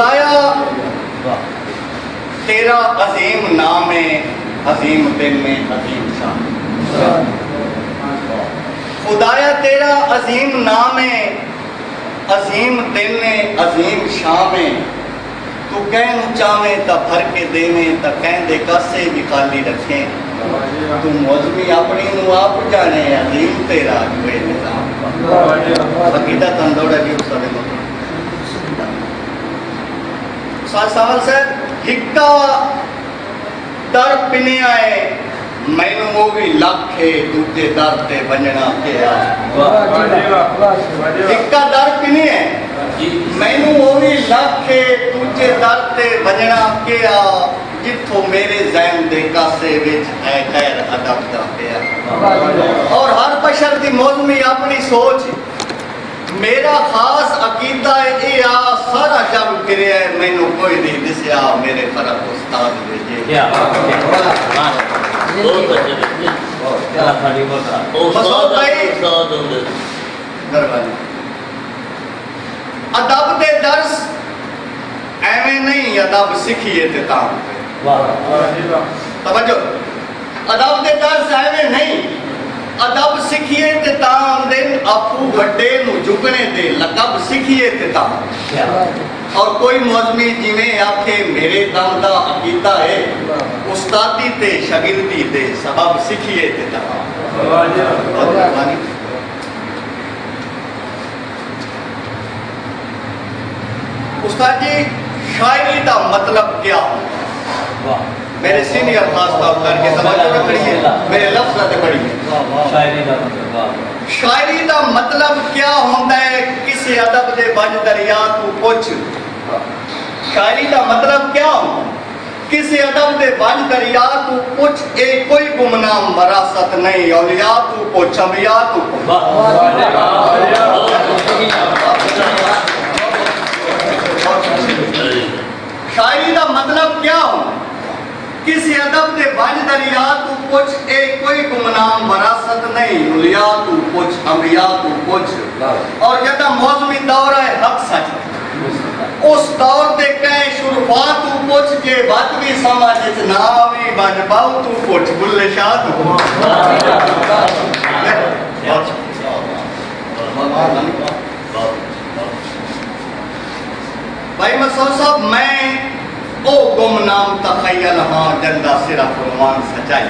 खुदाया तेरा अजीम नाम है, अजीम दिन में अजीम शाम। खुदाया तेरा अजीम नाम है, अजीम दिन में अजीम शाम है। तू कहनू चावे तो भर के देवे, तो कहते कासे भी खाली रखे। तू मौजमी अपनी नू आप जाने, अजीम तेरा कोई निजाम। अकीदा तंदोड़ा भी उस सवाल सर हिक्का दर पिने आए, मैनू वो भी लख है दूजे दर ते वंजना क्या। हिक्का दर पिने है, मैनू वो भी लख है दूजे दर ते वंजना क्या। जिथों मेरे जहन दे कासे विच है खैर अदब दा पिया। और हर बशर दी मौजमी अपनी सोच, मेरा खास अकीदा है आ सारा जग फिरिया है, मैनू कोई नहीं दिसया मेरे फर्क उस्ताद भेजे। अदब दे दर्स एवें नहीं, अदब सीखिए ते तां तवज्जो। अदब दे दर्स एवें नहीं, अदब सीखिए ते तां दिन आपू वड्डे नू झुकने दे लकब सीखिए ते तां। और कोई मौजमी जिवें आखे मेरे दम दा अकीदा है, उस्तादी ते शागिर्दी दे सबब सीखिए ते तां। उस्ताद जी शायरी का मतलब क्या? मेरे सीनियर खास तौर करके तवज्जो रखिए, मेरे लफ्ज़ से पढ़िए। शायरी का मतलब क्या होता है? किसी अदब दे बज दरिया तू पुछ। शायरी का मतलब क्या होता? किसी अदब दे बज दरिया तू पुछ। ए कोई गुमनाम वरासत नहीं, औलिया तू पुछ, अंबिया तू पुछ। शायरी का मतलब क्या होता? किसी अदब दे बज दरिया तू पुछ। ए कोई गुमनाम वरासत नहीं, औलिया तू पुछ, अंबिया तू पुछ। और जदा मौजमी दौर है हक सच, उस दौर दे कहे शुरफा तू पुछ। जे बात भी समझ च ना आवी बज पाऊ तू पुछ, बुल्ले शाह तू पुछ। भाई मसूद साहब, मैं ओ गुमनाम तखय्यल हाँ जंदा सिर्फ फरमान सच्चाई।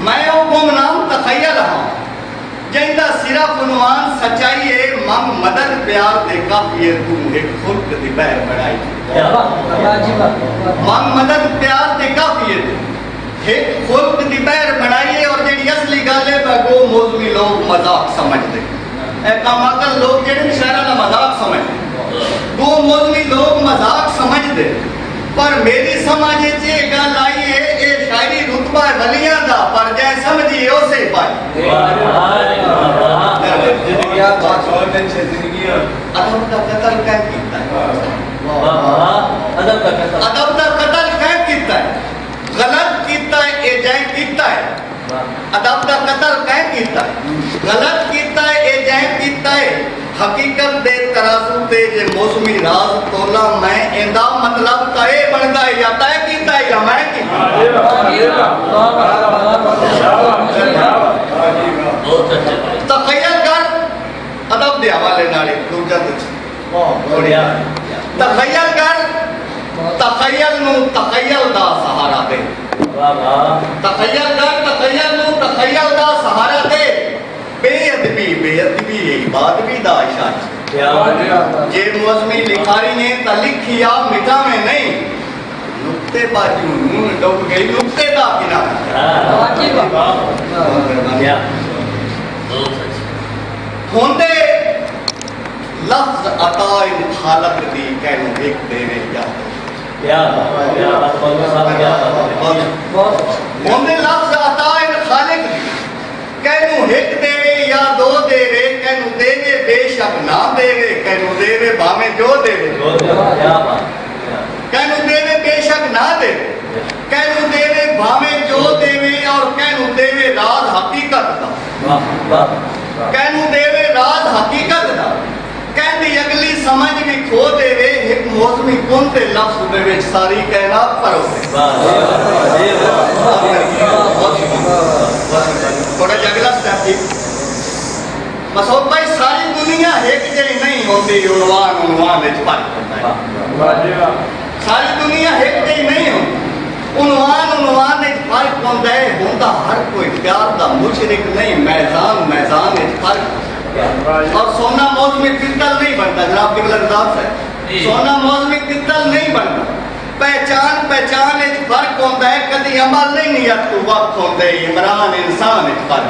मैं ओ गुमनाम तखय्यल हाँ जंदा सिर्फ फरमान सच्चाई है। मम मदद प्यार दे काफी तू एक खुल्क दी बहर बढ़ाई। मम मदद प्यार दे काफी एक खुल्क दी बहर बढ़ाई। और जेडी असली गल है वो मौजमी लोग मजाक समझते, कामाकल लोग जेडे शहरा का मजाक समझते, वो मौलवी लोग मजाक समझते। पर मेरी समझ च गल आई है ये शायरी रुतबा वलियां दा, पर जै समझिए उसे पाई। अदब दा कत्ल कैं कीता है? अदब दा कत्ल कैं कीता है? गलत कीता है, ए जै कीता है। अदब दा कत्ल कैं कीता है? गलत कीता है, ए जै कीता है। हकीकत दे तराजू ते जे मौसमी राज तोला मैं इंदा मतलब तय बनदा है या तय कीता है या मैं कीता। तखय्युल कर अदब दे हवाले नाल दूजा तखय्युल कर, तखय्युल नू तखय्युल दा सहारा दे। तखय्युल कर, तखय्युल नू तखय्युल दा सहारा दे। बेअदबी बेअदबी इबादबी दा इशारा। जे मौजमी लिखारी ने त लिखिया मिटा में नहीं, नुक्ते बाजू नून डूब गई नुक्ते दा किनारा। होंदे लफ्ज अता इन खालक दी कहनू एक देवे या होंदे लफ्ज अता इन खालिक दी कहनू एक देवे या दो देवे। कहनू देवे बेशक ना देवे, कहनू देवे भावे जो देवे। कहनू देवे बेशक ना देवे, कहनू देवे भावे जो देवे। और कहनू देवे राज हकीकत दा, कहनू देवे राज हकीकत दा। कहती अगली समझ में मौसमी कुन ते लफ्ज़ दे विच सारी कायनात परो थोड़ा जगला स्टेप मसूद भाई सारी दुनिया एक जही नहीं होती उन्वान विच फर्क होता है सारी दुनिया एक जही नहीं होती उन्वान विच फर्क होता है होंदा हर कोई प्यार दा मुशरिक नहीं मैदान विच फर्क और सोना मौसमी पित्तल नहीं बनता जनाब की बलरदाब है सोना मौसमी पित्तल नहीं बनता पहचान विच फर्क होता है कभी अमल नहीं नियत तो वक्त होते इमरान इंसान विच फर्क